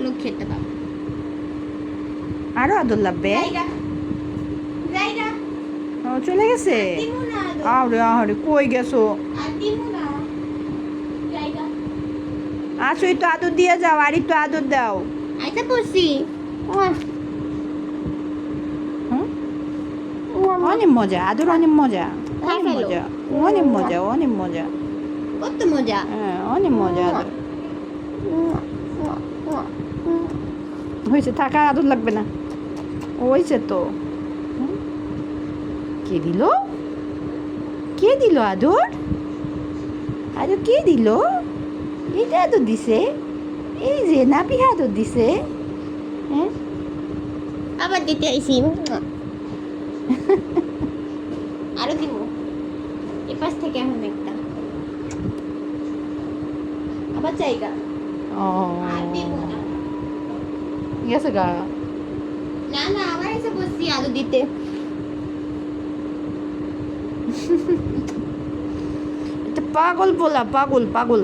লক্ষ্মী একটা বাবা। আরো আদর লাগবে। জায়গা ও চলে গেছে। দিমু না আদর। আরে আরে কই গেছো? আর দিমু না জায়গা। আসো একটু আদর দিয়ে যাও, আর একটু আদর দাও। আইতা পড়ছি। হুম? অনেক মজা, আদর অনেক মজা, খাই অনেক ফেলো। মজা, অনেক মজা, অনেক মজা। কত মজা। হ্যাঁ অনেক মজা আদর। হয়েছে, থাকা আদর লাগবে না, হয়েছে তো। হুম? কে দিল? কে দিল আদর? আদর কে দিল? এটা আদর দিছে, এই যে নাপিহা আদর দিছে। হ্যাঁ আবার দিতে আইছি। আরো দিব এপাশ থেকে এখন একটা আবার জায়গা। ও আর দিব না। গেছে গা। না না আবার এসে বসছি আলু দিতে। এটা পাগল পোলা, পাগল পাগল।